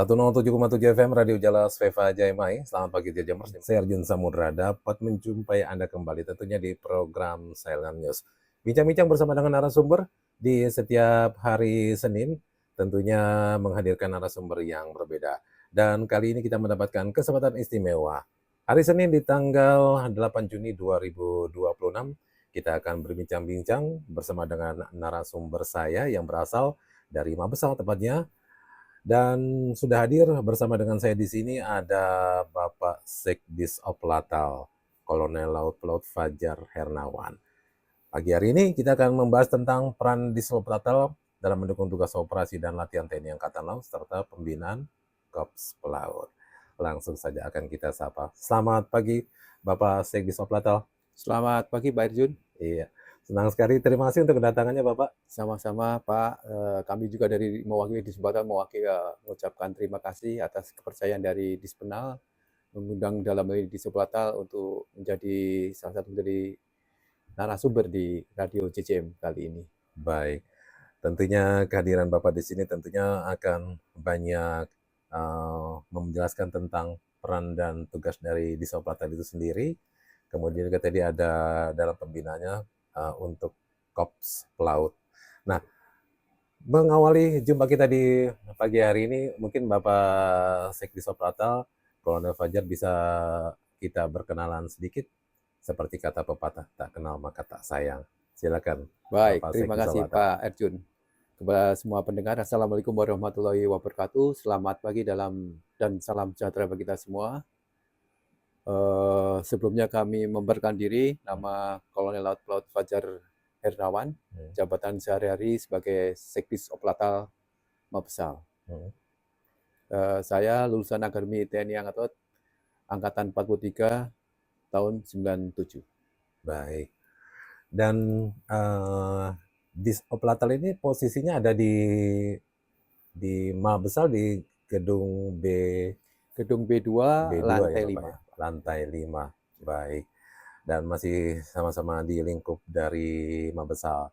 107,7 FM Radio Jala Sveva Jaimai. Selamat pagi Jajamers. Saya Arjun Samudra dapat menjumpai Anda kembali tentunya di program Silent News. Bincang-bincang bersama dengan narasumber di setiap hari Senin, tentunya menghadirkan narasumber yang berbeda. Dan kali ini kita mendapatkan kesempatan istimewa. Hari Senin di tanggal 8 Juni 2026, kita akan berbincang-bincang bersama dengan narasumber saya yang berasal dari Mabesal tepatnya. Dan sudah hadir bersama dengan saya di sini ada Bapak Sekdis Oplatal, Kolonel Laut Pelaut Fajar Hernawan. Pagi hari ini kita akan membahas tentang peran Disoplatal dalam mendukung tugas operasi dan latihan TNI Angkatan Laut serta pembinaan Korps Pelaut. Langsung saja akan kita sapa. Selamat pagi Bapak Sekdis Oplatal. Selamat pagi Pak Arjun. Iya, senang sekali. Terima kasih untuk kedatangannya Bapak. Sama-sama Pak, kami juga dari mewakili Disbatal mengucapkan terima kasih atas kepercayaan dari Dispenal mengundang dalam hal ini Disbatal untuk menjadi salah satu dari narasumber di Radio JJM kali ini. Baik, tentunya kehadiran Bapak di sini tentunya akan banyak menjelaskan tentang peran dan tugas dari Disoplatal itu sendiri. Kemudian juga tadi ada dalam pembinaannya untuk Korps Pelaut. Nah, mengawali jumpa kita di pagi hari ini, mungkin Bapak Sekdis Oplatal, Kolonel Fajar bisa kita berkenalan sedikit, seperti kata pepatah, tak kenal maka tak sayang. Silakan. Baik, Bapak terima Sekdis kasih Oplatal. Pak Arjun. Kepada semua pendengar, Assalamualaikum warahmatullahi wabarakatuh. Selamat pagi dan salam sejahtera bagi kita semua. Sebelumnya kami memberkan diri, nama Kolonel Laut Pelaut Fajar Hernawan, jabatan sehari-hari sebagai Sekdis Oplatal Mabesal. Saya lulusan Akademi TNI Angkatan 43 tahun 97. Baik. Dan Disoplatal ini posisinya ada di Mabesal di gedung Gedung B2, B2 lantai ya, 5. Bapak, ya? Lantai 5. Baik. Dan masih sama-sama di lingkup dari Mabesal.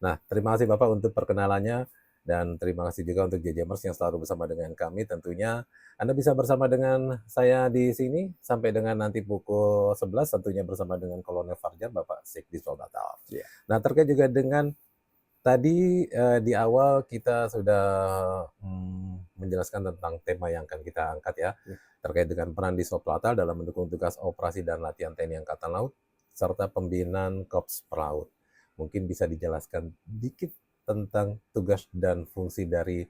Nah, terima kasih Bapak untuk perkenalannya dan terima kasih juga untuk JJMers yang selalu bersama dengan kami. Tentunya Anda bisa bersama dengan saya di sini sampai dengan nanti pukul 11 tentunya bersama dengan Kolonel Fajar, Bapak Sekdis Oplatal. Yeah. Nah, terkait juga dengan tadi di awal kita sudah menjelaskan tentang tema yang akan kita angkat ya, terkait dengan peran Disoplatal dalam mendukung tugas operasi dan latihan TNI Angkatan Laut serta pembinaan Korps Pelaut. Mungkin bisa dijelaskan dikit tentang tugas dan fungsi dari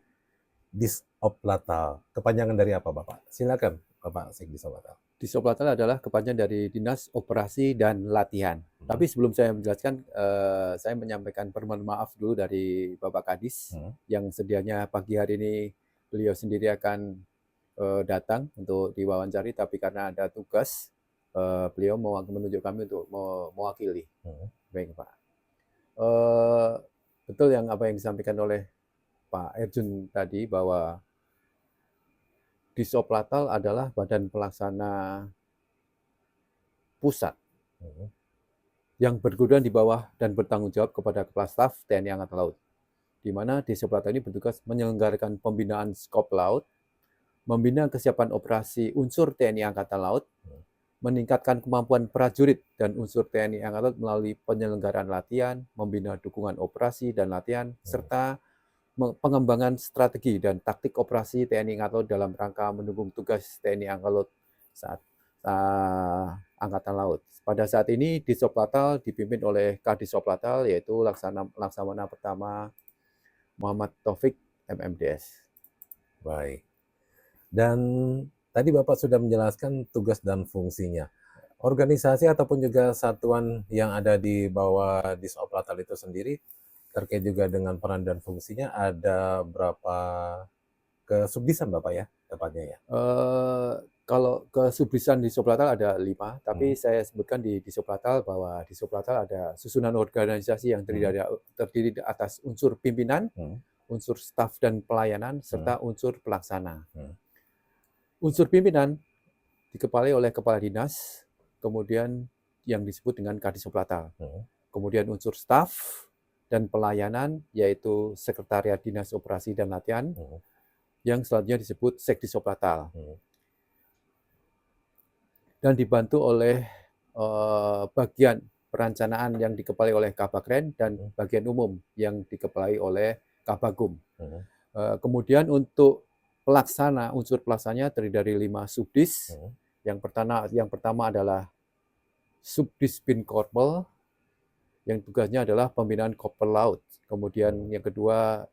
Disoplatal. Kepanjangan dari apa Bapak? Silakan Bapak Sekdis Oplatal. Disoplatal adalah kepanjangan dari Dinas Operasi dan Latihan. Tapi sebelum saya menjelaskan, saya menyampaikan permohonan maaf dulu dari Bapak Kadis yang sedianya pagi hari ini beliau sendiri akan datang untuk diwawancari, tapi karena ada tugas, beliau menunjuk kami untuk mewakili. Baik Pak. Betul apa yang disampaikan oleh Pak Erjun tadi bahwa Disoplatal adalah badan pelaksana pusat yang berkedudukan di bawah dan bertanggung jawab kepada Kepala Staf TNI Angkatan Laut, di mana Disoplatal ini bertugas menyelenggarakan pembinaan skop laut, membina kesiapan operasi unsur TNI Angkatan Laut, meningkatkan kemampuan prajurit dan unsur TNI Angkatan Laut melalui penyelenggaraan latihan, membina dukungan operasi dan latihan, serta pengembangan strategi dan taktik operasi TNI Angkatan Laut dalam rangka mendukung tugas TNI Angkatan Laut saat Angkatan Laut. Pada saat ini Disoplatal dipimpin oleh Kadisoplatal yaitu Laksamana Pertama Muhammad Taufik MMDS. Baik. Dan tadi Bapak sudah menjelaskan tugas dan fungsinya. Organisasi ataupun juga satuan yang ada di bawah Disoplatal itu sendiri terkait juga dengan peran dan fungsinya ada berapa kesubdisan Bapak ya tepatnya ya? Kalau kesubdisan Disoplatal ada 5, tapi saya sebutkan di Disoplatal bahwa Disoplatal ada susunan organisasi yang terdiri atas unsur pimpinan, unsur staf dan pelayanan, serta unsur pelaksana. Unsur pimpinan dikepalai oleh kepala dinas, kemudian yang disebut dengan Kadisoplatal. Kemudian unsur staf dan pelayanan yaitu Sekretariat Dinas Operasi dan Latihan, yang selanjutnya disebut Sekdisoplatal, Hmm. dan dibantu oleh bagian perencanaan yang dikepalai oleh Kabagren dan Hmm. bagian umum yang dikepalai oleh Kabagum. Hmm. Kemudian untuk pelaksana, unsur pelaksananya terdiri dari 5 subdis. Hmm. Yang pertama adalah Subdis Bin Korpel, yang tugasnya adalah pembinaan Kopel Laut. Kemudian yang kedua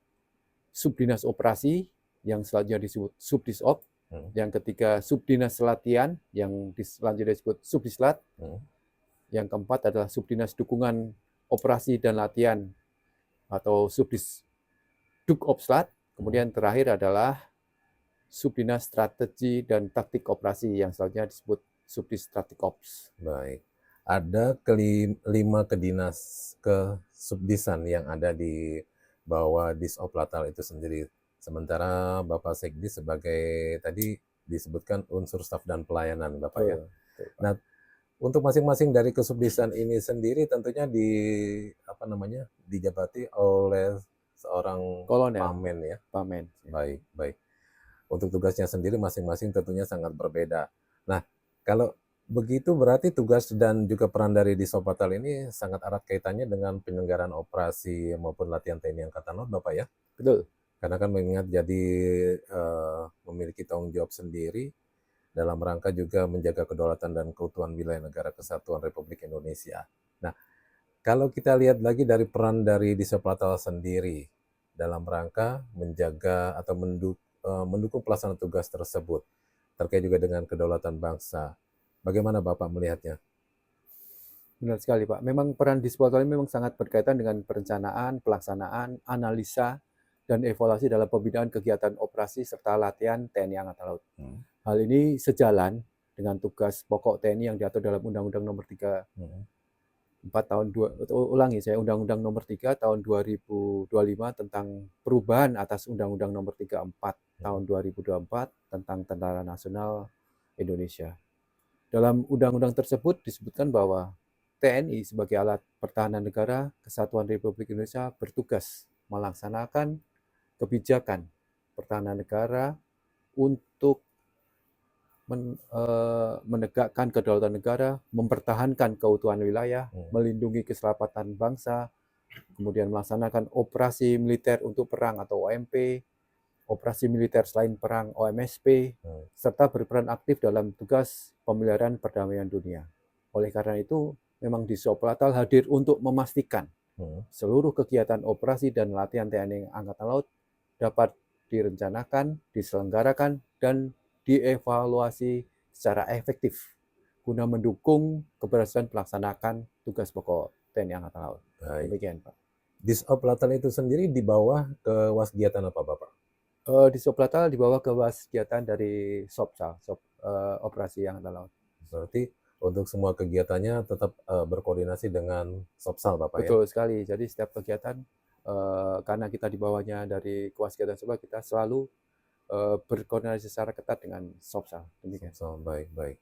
Subdinas Operasi, yang selanjutnya disebut Subdis Op. Hmm. Yang ketiga Subdinas Latihan, yang selanjutnya disebut Subdislat. Hmm. Yang keempat adalah Subdinas Dukungan Operasi dan Latihan atau Subdis Dukopslat. Kemudian terakhir adalah Subdinas Strategi dan Taktik Operasi, yang selanjutnya disebut Subdis Stratik Ops. Baik. Ada 5 kesubdisan yang ada di bawah Disoplatal itu sendiri. Sementara Bapak Sekdi sebagai tadi disebutkan unsur staf dan pelayanan Bapak ya. Betul, Pak. Nah, untuk masing-masing dari kesubdisan ini sendiri tentunya dijabati oleh seorang Kolonel, pamen ya. Pamen. Baik, baik. Untuk tugasnya sendiri masing-masing tentunya sangat berbeda. Nah, kalau begitu berarti tugas dan juga peran dari Disoplatal ini sangat erat kaitannya dengan penyelenggaraan operasi maupun latihan TNI Angkatan Laut, Bapak ya? Betul. Karena kan mengingat jadi memiliki tanggung jawab sendiri dalam rangka juga menjaga kedaulatan dan keutuhan wilayah negara kesatuan Republik Indonesia. Nah, kalau kita lihat lagi dari peran dari Disoplatal sendiri dalam rangka menjaga atau mendukung pelaksanaan tugas tersebut terkait juga dengan kedaulatan bangsa. Bagaimana Bapak melihatnya? Benar sekali, Pak. Memang peran Disoplatal ini memang sangat berkaitan dengan perencanaan, pelaksanaan, analisa, dan evaluasi dalam pembinaan kegiatan operasi serta latihan TNI Angkatan Laut. Hal ini sejalan dengan tugas pokok TNI yang diatur dalam Undang-Undang Nomor 34 tahun Undang-Undang Nomor 3 tahun 2025 tentang perubahan atas Undang-Undang Nomor 34 tahun 2024 tentang Tentara Nasional Indonesia. Dalam undang-undang tersebut disebutkan bahwa TNI sebagai alat pertahanan negara Kesatuan Republik Indonesia bertugas melaksanakan kebijakan pertahanan negara untuk menegakkan kedaulatan negara, mempertahankan keutuhan wilayah, melindungi keselamatan bangsa, kemudian melaksanakan operasi militer untuk perang atau OMP, operasi militer selain perang OMSP, serta berperan aktif dalam tugas pemeliharaan perdamaian dunia. Oleh karena itu, memang Disoplatal hadir untuk memastikan seluruh kegiatan operasi dan latihan TNI Angkatan Laut dapat direncanakan, diselenggarakan, dan dievaluasi secara efektif guna mendukung keberhasilan pelaksanaan tugas pokok TNI Angkatan Laut. Baik. Demikian, Pak. Disoplatal itu sendiri di bawah kegiatan apa, Bapak? Disoplatal di bawah kegiatan dari Sopsal, Operasi Angkatan Laut. Berarti untuk semua kegiatannya tetap berkoordinasi dengan Sopsal, Bapak ya? Betul sekali. Jadi setiap kegiatan, karena kita di bawahnya dari kegiatan Sopsal, kita selalu berkoordinasi secara ketat dengan Sopsal. Demikian. Sopsal, baik, baik.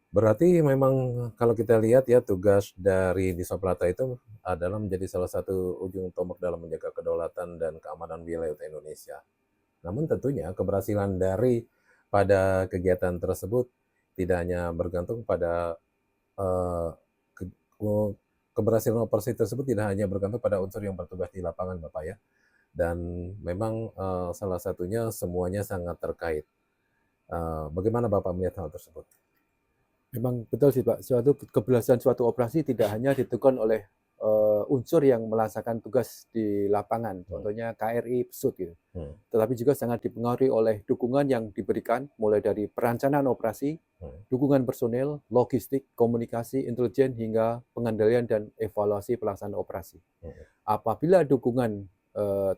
Berarti memang kalau kita lihat ya tugas dari Disoplatal itu adalah menjadi salah satu ujung tombak dalam menjaga kedaulatan dan keamanan wilayah Indonesia. Namun tentunya keberhasilan dari pada kegiatan tersebut tidak hanya bergantung pada keberhasilan operasi tersebut tidak hanya bergantung pada unsur yang bertugas di lapangan, Bapak ya. Dan memang salah satunya semuanya sangat terkait. Bagaimana Bapak melihat hal tersebut? Memang betul sih, Pak. Keberhasilan suatu operasi tidak hanya ditentukan oleh unsur yang melaksanakan tugas di lapangan, contohnya KRI Pesut gitu. Tetapi juga sangat dipengaruhi oleh dukungan yang diberikan mulai dari perencanaan operasi, dukungan personel, logistik, komunikasi, intelijen hingga pengendalian dan evaluasi pelaksanaan operasi. Apabila dukungan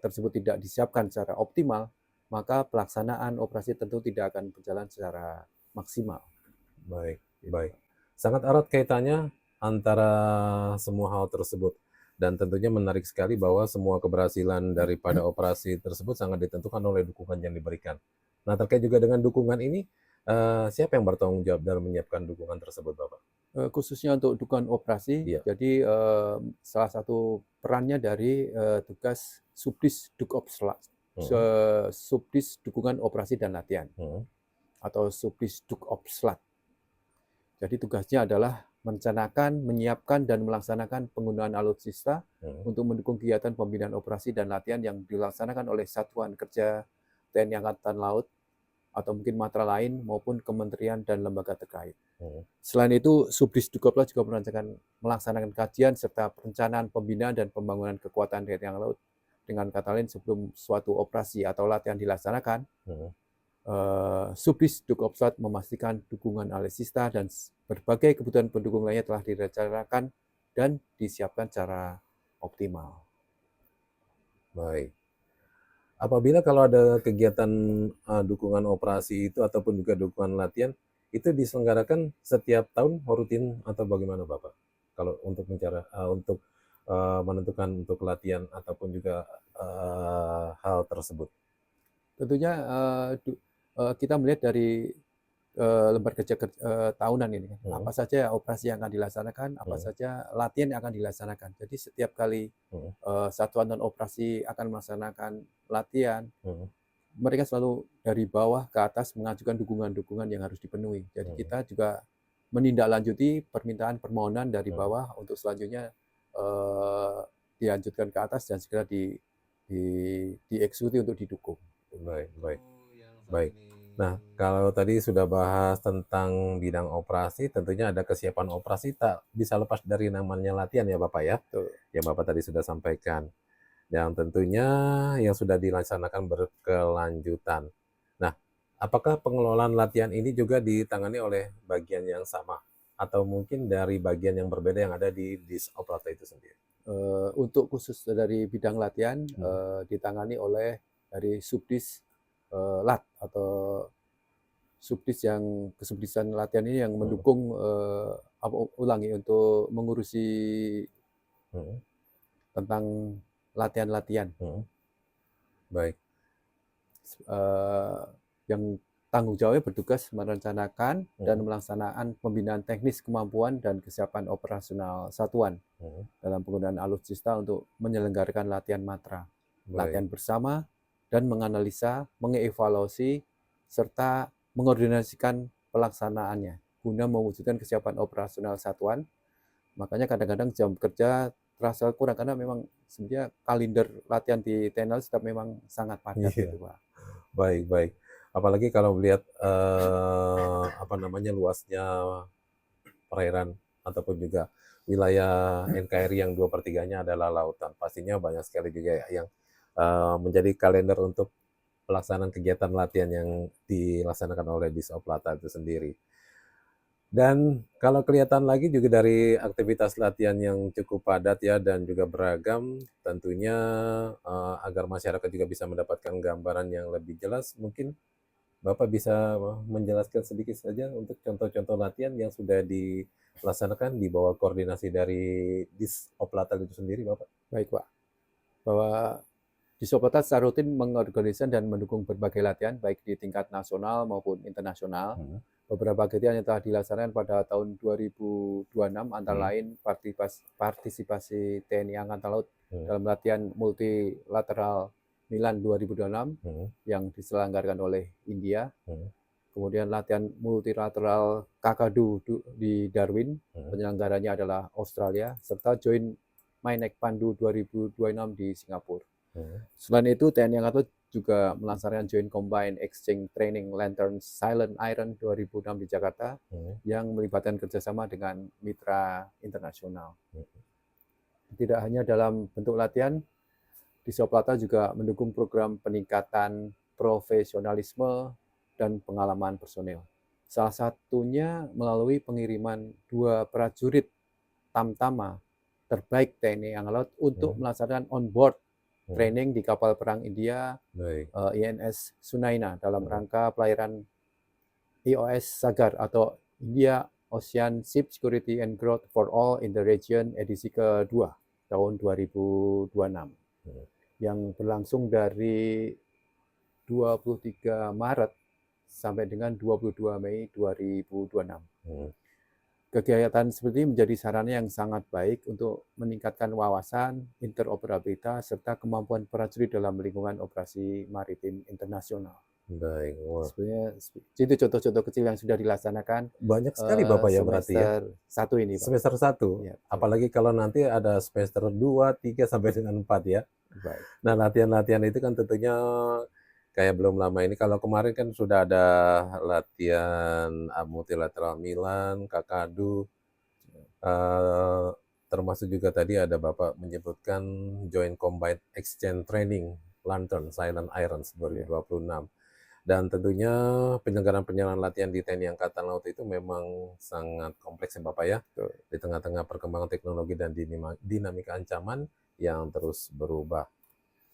tersebut tidak disiapkan secara optimal, maka pelaksanaan operasi tentu tidak akan berjalan secara maksimal. Baik, baik. Sangat erat kaitannya antara semua hal tersebut. Dan tentunya menarik sekali bahwa semua keberhasilan daripada operasi tersebut sangat ditentukan oleh dukungan yang diberikan. Nah, terkait juga dengan dukungan ini, siapa yang bertanggung jawab dalam menyiapkan dukungan tersebut, Bapak? Khususnya untuk dukungan operasi, Iya. jadi salah satu perannya dari tugas Subdis Dukopslat. Subdis Dukungan Operasi dan Latihan atau Subdis Dukopslat. Jadi tugasnya adalah merencanakan, menyiapkan, dan melaksanakan penggunaan alutsista untuk mendukung kegiatan pembinaan operasi dan latihan yang dilaksanakan oleh satuan kerja TNI Angkatan Laut atau mungkin matra lain maupun kementerian dan lembaga terkait. Selain itu, Subdis Dukopslat juga melaksanakan kajian serta perencanaan pembinaan dan pembangunan kekuatan TNI Angkatan Laut. Dengan kata lain, sebelum suatu operasi atau latihan dilaksanakan, Subdis Dukopslat memastikan dukungan alutsista dan berbagai kebutuhan pendukung lainnya telah direncanakan dan disiapkan secara optimal. Baik. Apabila kalau ada kegiatan dukungan operasi itu ataupun juga dukungan latihan, itu diselenggarakan setiap tahun rutin atau bagaimana Bapak? Kalau untuk menentukan untuk latihan ataupun juga hal tersebut. Tentunya kita melihat dari lembar kerja tahunan ini, apa saja operasi yang akan dilaksanakan, apa saja latihan yang akan dilaksanakan. Jadi setiap kali satuan dan operasi akan melaksanakan latihan, mereka selalu dari bawah ke atas mengajukan dukungan-dukungan yang harus dipenuhi. Jadi kita juga menindaklanjuti permohonan dari bawah untuk selanjutnya dilanjutkan ke atas dan segera dieksekusi untuk didukung. Baik. Nah, kalau tadi sudah bahas tentang bidang operasi, tentunya ada kesiapan operasi tak bisa lepas dari namanya latihan ya Bapak ya. Yang Bapak tadi sudah sampaikan. Yang tentunya yang sudah dilaksanakan berkelanjutan. Nah, apakah pengelolaan latihan ini juga ditangani oleh bagian yang sama? Atau mungkin dari bagian yang berbeda yang ada di Disoplata itu sendiri? Untuk khusus dari bidang latihan ditangani oleh dari Subdis Lat atau Subdis yang kesubdisan latihan ini yang mendukung untuk mengurusi tentang latihan-latihan. Baik. Yang tanggung jawabnya bertugas merencanakan dan melaksanakan pembinaan teknis kemampuan dan kesiapan operasional satuan dalam penggunaan alutsista untuk menyelenggarakan latihan matra, latihan bersama, dan menganalisa, mengevaluasi, serta mengordinasikan pelaksanaannya guna mewujudkan kesiapan operasional satuan. Makanya kadang-kadang jam kerja terasa kurang karena memang sebenarnya kalender latihan di TNI tetap memang sangat padat gitu, Pak. Baik. Apalagi kalau melihat luasnya perairan ataupun juga wilayah NKRI yang 2/3-nya adalah lautan. Pastinya banyak sekali juga yang menjadi kalender untuk pelaksanaan kegiatan latihan yang dilaksanakan oleh Disoplata itu sendiri. Dan kalau kelihatan lagi juga dari aktivitas latihan yang cukup padat ya dan juga beragam, tentunya agar masyarakat juga bisa mendapatkan gambaran yang lebih jelas, mungkin Bapak bisa menjelaskan sedikit saja untuk contoh-contoh latihan yang sudah dilaksanakan di bawah koordinasi dari Disoplata itu sendiri, Bapak? Baik, Pak. Bahwa Disoplata secara rutin mengorganisasikan dan mendukung berbagai latihan, baik di tingkat nasional maupun internasional. Beberapa kegiatan yang telah dilaksanakan pada tahun 2026 antara lain partisipasi TNI Angkatan Laut dalam latihan multilateral Milan 2026 yang diselenggarakan oleh India. Kemudian latihan multilateral Kakadu di Darwin, penyelenggaranya adalah Australia, serta Joint Mainek Pandu 2026 di Singapura. Selain itu, TNI Angkatan Laut juga melaksanakan Joint Combined Exchange Training Lantern Silent Iron 2006 di Jakarta yang melibatkan kerjasama dengan mitra internasional. Tidak hanya dalam bentuk latihan, Disoplata juga mendukung program peningkatan profesionalisme dan pengalaman personel. Salah satunya melalui pengiriman 2 prajurit Tamtama terbaik TNI Angkatan Laut untuk melaksanakan on-board training di kapal perang India INS Sunaina dalam rangka pelayaran IOS Sagar atau India Ocean Ship Security and Growth for All in the Region edisi kedua tahun 2026 yang berlangsung dari 23 Maret sampai dengan 22 Mei 2026. Kegiatan seperti ini menjadi sarana yang sangat baik untuk meningkatkan wawasan, interoperabilitas, serta kemampuan prajurit dalam lingkungan operasi maritim internasional. Baik, wah, Sebenarnya itu contoh-contoh kecil yang sudah dilaksanakan banyak sekali Bapak ya berarti ya. semester 1 ini, Pak. Semester 1, Ya, betul. apalagi kalau nanti ada semester 2, 3 sampai dengan 4 ya. Baik. Nah, latihan-latihan itu kan tentunya kayak belum lama ini, kalau kemarin kan sudah ada latihan multilateral Milan, Kakadu, eee, termasuk juga tadi ada Bapak menyebutkan Joint Combined Exchange Training Lantern Silent Irons Ya. 2026. Dan tentunya penyelenggaraan-penyelenggaraan latihan di TNI Angkatan Laut itu memang sangat kompleks ya Bapak ya, Betul. di tengah-tengah perkembangan teknologi dan dinamika ancaman yang terus berubah.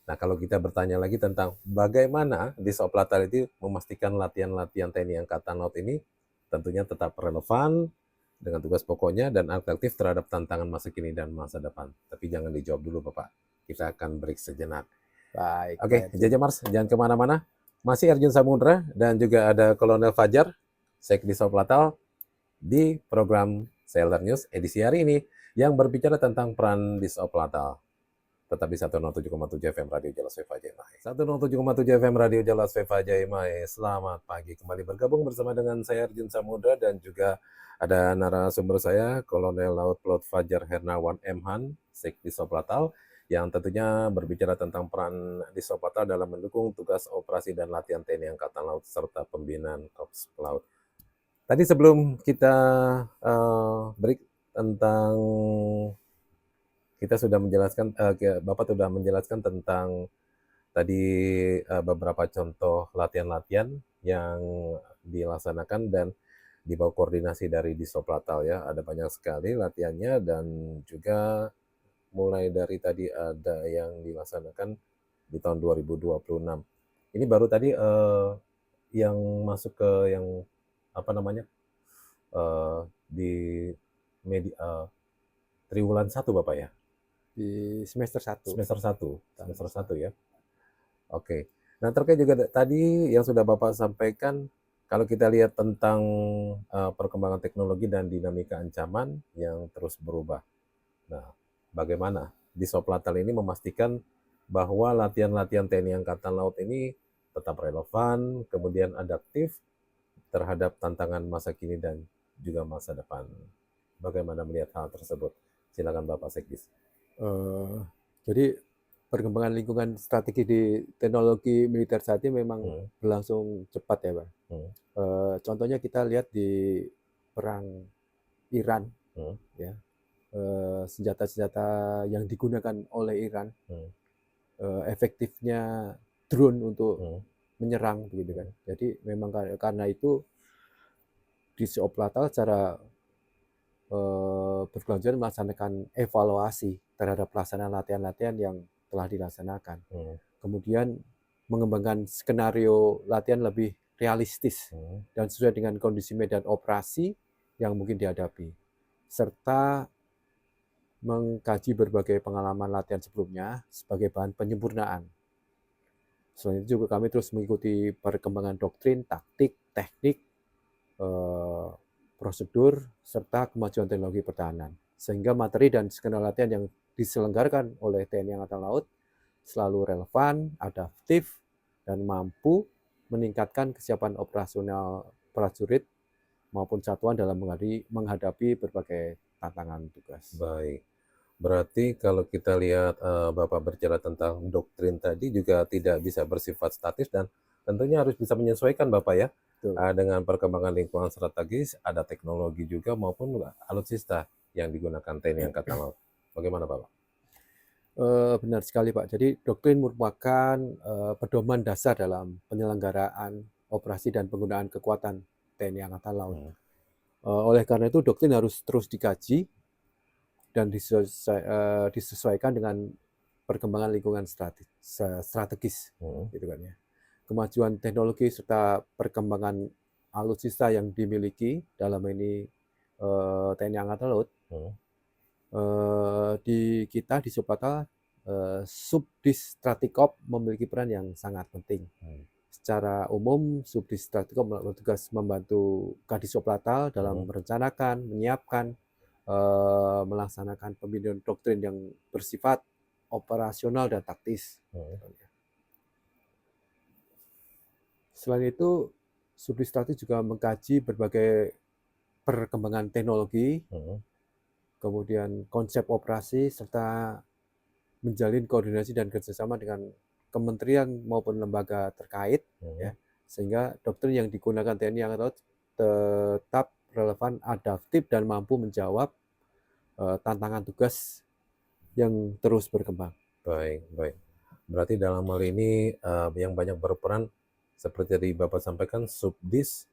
Nah, kalau kita bertanya lagi tentang bagaimana Disoplatal itu memastikan latihan-latihan TNI Angkatan Laut ini tentunya tetap relevan dengan tugas pokoknya dan atraktif terhadap tantangan masa kini dan masa depan. Tapi jangan dijawab dulu Bapak, kita akan break sejenak. Baik, Pak Oke, Erjun. Jaja Mars, jangan kemana-mana. Masih Erjun Samudra dan juga ada Kolonel Fajar, Sek Disoplatal, di program Sailor News edisi hari ini yang berbicara tentang peran Disoplatal. Tetap di 107,7 FM Radio Jalas Veva Jaimai. 107,7 FM Radio Jalas Veva Jaimai. Selamat pagi, kembali bergabung bersama dengan saya Arjun Samudra dan juga ada narasumber saya Kolonel Laut Pelot Fajar Hernawan M. Han, Sek Disoplatal, yang tentunya berbicara tentang peran Disoplatal dalam mendukung tugas operasi dan latihan TNI Angkatan Laut serta pembinaan Korps Pelaut. Tadi sebelum kita break tentang kita sudah menjelaskan, Bapak sudah menjelaskan tentang tadi beberapa contoh latihan-latihan yang dilaksanakan dan di bawah koordinasi dari Disoplatal ya. Ada banyak sekali latihannya dan juga mulai dari tadi ada yang dilaksanakan di tahun 2026. Ini baru tadi yang masuk ke yang apa namanya di triwulan 1 Bapak ya? Di semester 1. Semester 1 ya. Oke. Nah, terkait juga tadi yang sudah Bapak sampaikan, kalau kita lihat tentang perkembangan teknologi dan dinamika ancaman yang terus berubah. Nah, bagaimana Disoplatal ini memastikan bahwa latihan-latihan TNI Angkatan Laut ini tetap relevan, kemudian adaptif terhadap tantangan masa kini dan juga masa depan. Bagaimana melihat hal tersebut? Silakan Bapak Sekdis. Jadi perkembangan lingkungan strategi di teknologi militer saat ini memang berlangsung cepat ya, Pak. Contohnya kita lihat di perang Iran, ya, senjata-senjata yang digunakan oleh Iran, efektifnya drone untuk menyerang, begitu kan. Jadi memang karena itu Disoplatal secara berkelanjutan melaksanakan evaluasi terhadap pelaksanaan latihan-latihan yang telah dilaksanakan. Kemudian mengembangkan skenario latihan lebih realistis dan sesuai dengan kondisi medan operasi yang mungkin dihadapi, serta mengkaji berbagai pengalaman latihan sebelumnya sebagai bahan penyempurnaan. Selain itu juga kami terus mengikuti perkembangan doktrin, taktik, teknik, prosedur, serta kemajuan teknologi pertahanan. Sehingga materi dan skenario latihan yang diselenggarakan oleh TNI Angkatan Laut selalu relevan, adaptif, dan mampu meningkatkan kesiapan operasional prajurit maupun satuan dalam menghadapi berbagai tantangan tugas. Baik. Berarti kalau kita lihat Bapak berbicara tentang doktrin tadi juga tidak bisa bersifat statis dan tentunya harus bisa menyesuaikan Bapak ya dengan perkembangan lingkungan strategis, ada teknologi juga maupun alutsista yang digunakan TNI Angkatan Laut. Bagaimana Bapak? Benar sekali Pak. Jadi doktrin merupakan pedoman dasar dalam penyelenggaraan operasi dan penggunaan kekuatan TNI Angkatan Laut. Oleh karena itu doktrin harus terus dikaji dan disesuaikan dengan perkembangan lingkungan strategis, gitu kan ya. Kemajuan teknologi serta perkembangan alutsista yang dimiliki dalam ini TNI Angkatan Laut, di kita di Disoplatal Subdis Stratikop memiliki peran yang sangat penting. secara umum Subdis Stratigop bertugas membantu Kadis Oplatal dalam merencanakan, menyiapkan, melaksanakan pembinaan doktrin yang bersifat operasional dan taktis. Selain itu, Subdis Stratigop juga mengkaji berbagai perkembangan teknologi, kemudian konsep operasi, serta menjalin koordinasi dan kerjasama dengan kementerian maupun lembaga terkait, ya, sehingga doktrin yang digunakan TNI Angkatan Laut tetap relevan, adaptif, dan mampu menjawab tantangan tugas yang terus berkembang. Baik, baik. Berarti dalam hal ini yang banyak berperan seperti tadi Bapak sampaikan, Subdis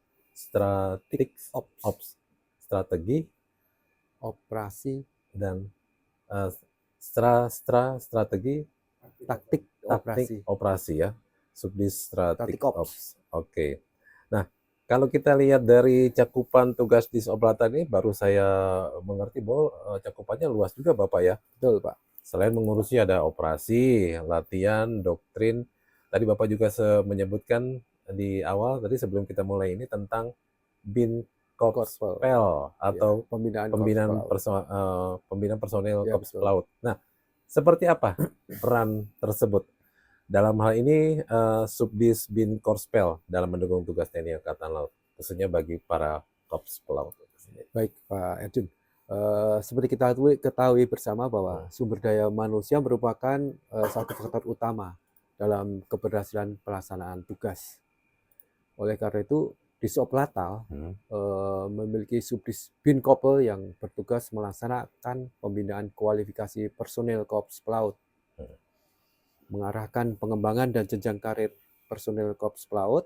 Ops, strategi, operasi, dan strategi, taktik, operasi ya. Subdis Static Ops. Ops. Oke. Nah, kalau kita lihat dari cakupan tugas di Oplatan ini, baru saya mengerti bahwa cakupannya luas juga Bapak ya. Betul, Pak. Selain mengurusi ada operasi, latihan, doktrin. Tadi Bapak juga menyebutkan di awal tadi sebelum kita mulai ini tentang Binkorspel atau ya, pembinaan personil ya, Korps Pelaut. Nah, seperti apa peran tersebut? Dalam hal ini Subdis Binkorspel dalam mendukung tugas TNI Angkatan Laut, khususnya bagi para Korps Pelaut. Baik, Pak Erjun. Seperti kita ketahui bersama bahwa sumber daya manusia merupakan satu faktor utama dalam keberhasilan pelaksanaan tugas. Oleh karena itu, Disoplatal memiliki Subdis Binkopel yang bertugas melaksanakan pembinaan kualifikasi personil Korps Pelaut, mengarahkan pengembangan dan jenjang karir personil Korps Pelaut,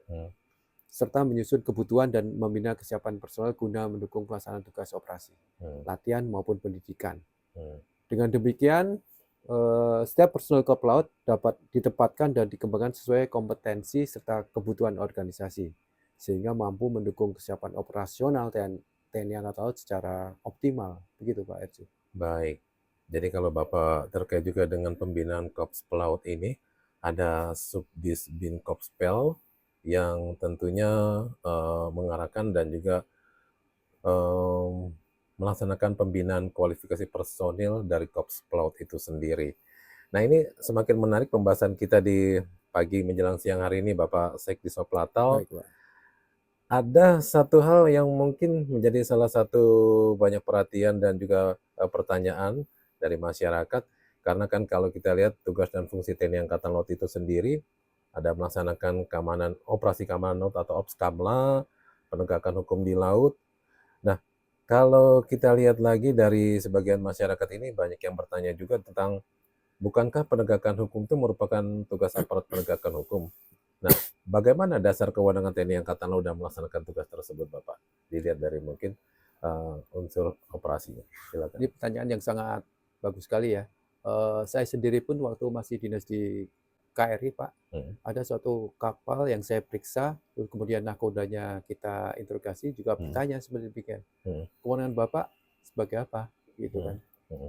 serta menyusun kebutuhan dan membina kesiapan personel guna mendukung pelaksanaan tugas operasi, latihan maupun pendidikan. Dengan demikian, setiap personel Korps Laut dapat ditempatkan dan dikembangkan sesuai kompetensi serta kebutuhan organisasi, sehingga mampu mendukung kesiapan operasional TNI Angkatan Laut secara optimal. Begitu, Pak Erju. Baik. Jadi kalau Bapak terkait juga dengan pembinaan Korps Pelaut ini, ada Subdis Binkorspel yang tentunya mengarahkan dan juga melaksanakan pembinaan kualifikasi personil dari Korps Pelaut itu sendiri. Nah, ini semakin menarik pembahasan kita di pagi menjelang siang hari ini, Bapak Sekdis Oplatal. Baik, Pak. Ada satu hal yang mungkin menjadi salah satu banyak perhatian dan juga pertanyaan dari masyarakat, karena kan kalau kita lihat tugas dan fungsi TNI Angkatan Laut itu sendiri ada melaksanakan keamanan, operasi keamanan laut atau OPSKAMLA, penegakan hukum di laut. Nah, kalau kita lihat lagi dari sebagian masyarakat ini banyak yang bertanya juga tentang bukankah penegakan hukum itu merupakan tugas aparat penegakan hukum? Nah, bagaimana dasar kewenangan TNI Angkatan Laut dalam melaksanakan tugas tersebut, Bapak? Dilihat dari mungkin unsur operasinya. Silakan. Ini pertanyaan yang sangat bagus sekali ya. Saya sendiri pun waktu masih dinas di KRI, Pak, ada suatu kapal yang saya periksa, kemudian nakodanya kita interogasi juga bertanya seperti demikian. Kewenangan Bapak sebagai apa? Gitu kan.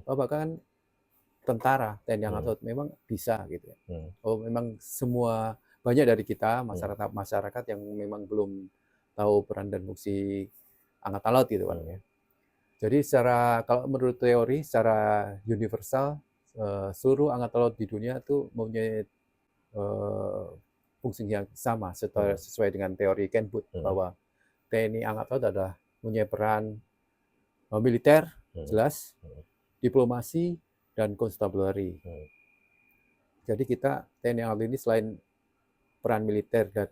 Bapak kan tentara, TNI Angkatan Laut, memang bisa gitu ya. Oh, memang semua banyak dari kita masyarakat yang memang belum tahu peran dan fungsi Angkatan Laut gitu kan ya. Jadi kalau menurut teori secara universal, seluruh Angkatan Laut di dunia itu mempunyai fungsi yang sama sesuai dengan teori Kenwood, bahwa TNI Angkatan Laut adalah mempunyai peran militer jelas, diplomasi, dan constabulary. Jadi kita TNI Angkatan Laut ini selain peran militer dan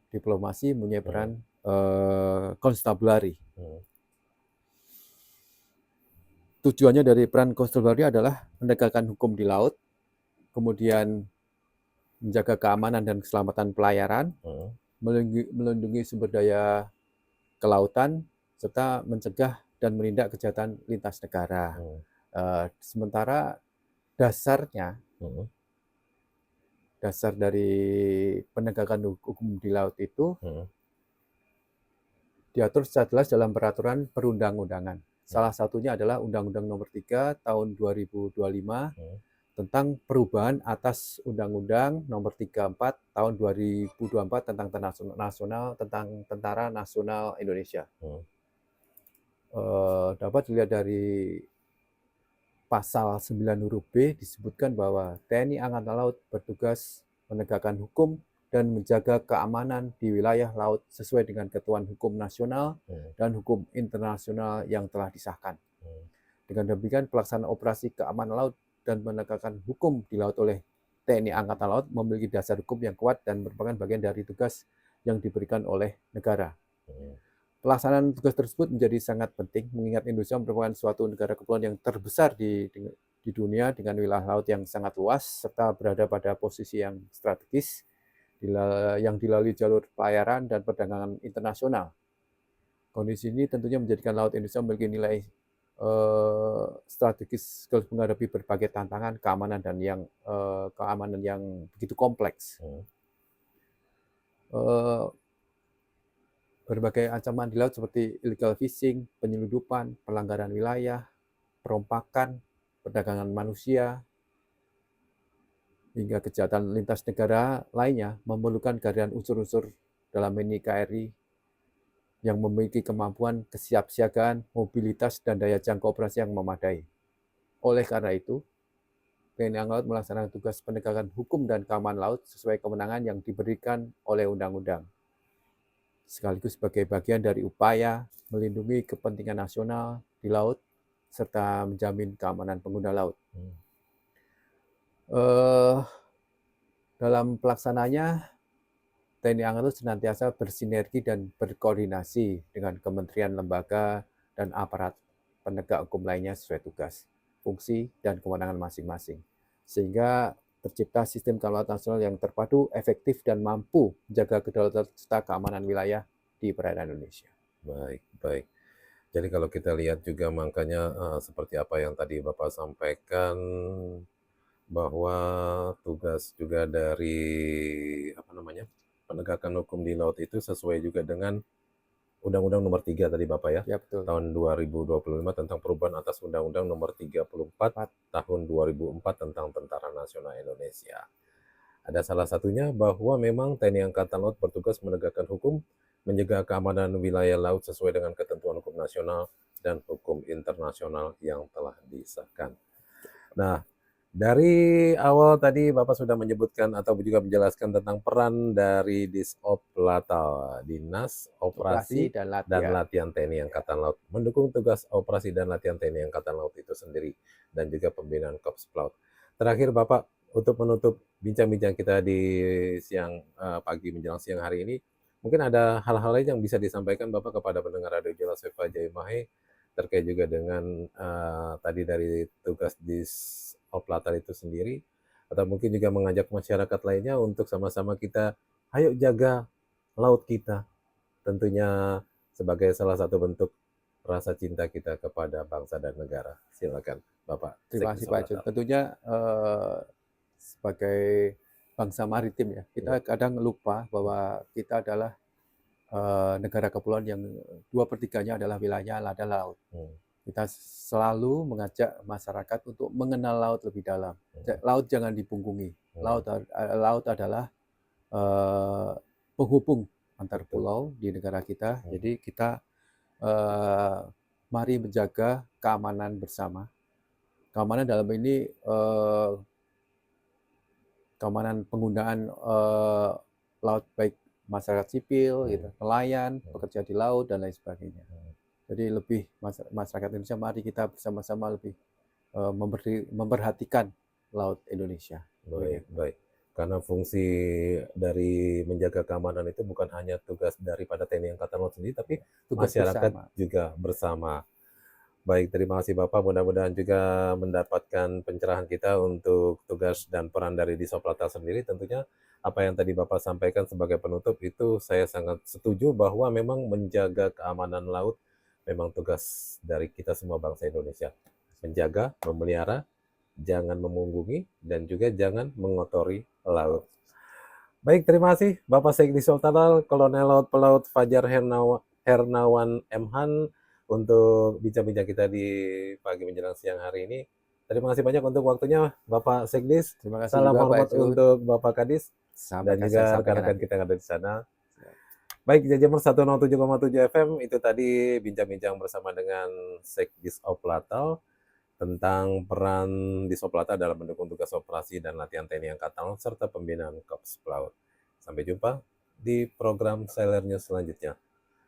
diplomasi, mempunyai peran constabulary. Tujuannya dari peran constabulary adalah menegakkan hukum di laut, kemudian menjaga keamanan dan keselamatan pelayaran, melindungi sumber daya kelautan, serta mencegah dan menindak kejahatan lintas negara. Sementara dasar dari penegakan hukum di laut itu diatur secara jelas dalam peraturan perundang-undangan. Salah satunya adalah Undang-Undang Nomor 3 Tahun 2025 tentang perubahan atas Undang-Undang Nomor 34 Tahun 2024 tentang Tentara Nasional Indonesia. Hmm. Dapat dilihat dari pasal 9 huruf B disebutkan bahwa TNI Angkatan Laut bertugas menegakkan hukum dan menjaga keamanan di wilayah laut sesuai dengan ketentuan hukum nasional dan hukum internasional yang telah disahkan. Dengan demikian, pelaksanaan operasi keamanan laut dan menegakkan hukum di laut oleh TNI Angkatan Laut memiliki dasar hukum yang kuat dan merupakan bagian dari tugas yang diberikan oleh negara. Pelaksanaan tugas tersebut menjadi sangat penting mengingat Indonesia merupakan suatu negara kepulauan yang terbesar di dunia dengan wilayah laut yang sangat luas serta berada pada posisi yang strategis yang dilalui jalur pelayaran dan perdagangan internasional. Kondisi ini tentunya menjadikan Laut Indonesia memiliki nilai strategis menghadapi berbagai tantangan keamanan yang begitu kompleks. Berbagai ancaman di laut seperti illegal fishing, penyeludupan, pelanggaran wilayah, perompakan, perdagangan manusia, hingga kejahatan lintas negara lainnya memerlukan kehadiran unsur-unsur dalam ini KRI yang memiliki kemampuan kesiapsiagaan, mobilitas, dan daya jangkau operasi yang memadai. Oleh karena itu, TNI Angkatan Laut melaksanakan tugas penegakan hukum dan keamanan laut sesuai kewenangan yang diberikan oleh undang-undang, sekaligus sebagai bagian dari upaya melindungi kepentingan nasional di laut serta menjamin keamanan pengguna laut. Dalam pelaksananya, TNI Angkatan Laut senantiasa bersinergi dan berkoordinasi dengan kementerian, lembaga, dan aparat penegak hukum lainnya sesuai tugas, fungsi, dan kewenangan masing-masing. Sehingga tercipta sistem keamanan nasional yang terpadu, efektif, dan mampu menjaga kedaulatan serta keamanan wilayah di perairan Indonesia. Baik, baik. Jadi kalau kita lihat juga makanya seperti apa yang tadi Bapak sampaikan, bahwa tugas juga dari penegakan hukum di laut itu sesuai juga dengan Undang-Undang Nomor 3 tadi Bapak ya, Ya, betul. tahun 2025 tentang perubahan atas Undang-Undang Nomor 34 tahun 2004 tentang Tentara Nasional Indonesia. Ada salah satunya bahwa memang TNI Angkatan Laut bertugas menegakkan hukum, menjaga keamanan wilayah laut sesuai dengan ketentuan hukum nasional dan hukum internasional yang telah disahkan. Nah, dari awal tadi Bapak sudah menyebutkan atau juga menjelaskan tentang peran dari Disoplatal, Dinas Operasi dan Latihan TNI Angkatan Laut, mendukung tugas operasi dan latihan TNI Angkatan Laut itu sendiri, dan juga pembinaan Korps Pelaut. Terakhir Bapak, untuk menutup bincang-bincang kita di pagi menjelang siang hari ini, mungkin ada hal-hal lain yang bisa disampaikan Bapak kepada pendengar Radio Jala Sweva Jayamahe terkait juga dengan tadi dari tugas Disoplatal itu sendiri, atau mungkin juga mengajak masyarakat lainnya untuk sama-sama kita, ayo jaga laut kita, tentunya sebagai salah satu bentuk rasa cinta kita kepada bangsa dan negara. Silakan Bapak. Terima kasih Pak Jun. Tentunya sebagai bangsa maritim ya, kita kadang lupa bahwa kita adalah negara kepulauan yang 2/3-nya adalah wilayah ada laut. Kita selalu mengajak masyarakat untuk mengenal laut lebih dalam. Laut jangan dipungkungi. Laut adalah penghubung antar pulau di negara kita. Jadi kita mari menjaga keamanan bersama. Keamanan dalam ini keamanan penggunaan laut, baik masyarakat sipil, gitu, nelayan, pekerja di laut, dan lain sebagainya. Jadi lebih masyarakat Indonesia, mari kita bersama-sama lebih memperhatikan laut Indonesia. Baik, baik. Karena fungsi dari menjaga keamanan itu bukan hanya tugas daripada TNI Angkatan Laut sendiri, tapi tugas masyarakat bersama. Juga bersama. Baik, terima kasih Bapak. Mudah-mudahan juga mendapatkan pencerahan kita untuk tugas dan peran dari Disoplatal sendiri. Tentunya apa yang tadi Bapak sampaikan sebagai penutup itu saya sangat setuju bahwa memang menjaga keamanan laut memang tugas dari kita semua bangsa Indonesia. Menjaga, memelihara, jangan memunggungi, dan juga jangan mengotori laut. Baik, terima kasih Bapak Sheikh Disoplatal, Kolonel Laut Pelaut Fajar Hernawan M. Han, untuk bincang-bincang kita di pagi menjelang siang hari ini. Terima kasih banyak untuk waktunya Bapak Sekdis. Terima kasih Salam juga Pak hormat Ejun. untuk Bapak Kadis dan Sampaikan saya juga sampaikan rekan-rekan nanti. kita yang ada di sana. Siap. Baik, Jajamers 107,7 FM itu tadi bincang-bincang bersama dengan Sekdis Oplatau tentang peran Disoplata dalam mendukung tugas operasi dan latihan TNI Angkatan Laut serta pembinaan Korps Pelaut. Sampai jumpa di program Sailor News selanjutnya.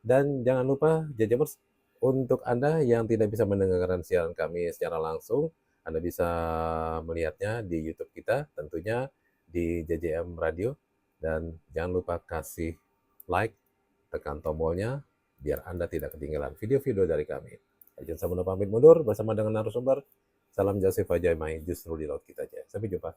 Dan jangan lupa Jajamers, untuk Anda yang tidak bisa mendengarkan siaran kami secara langsung, Anda bisa melihatnya di YouTube kita, tentunya di JJM Radio. Dan jangan lupa kasih like, tekan tombolnya, biar Anda tidak ketinggalan video-video dari kami. Ajun Samuno pamit mundur bersama dengan narasumber. Salam Joseph Ajaimai, justru di laut kita aja. Sampai jumpa.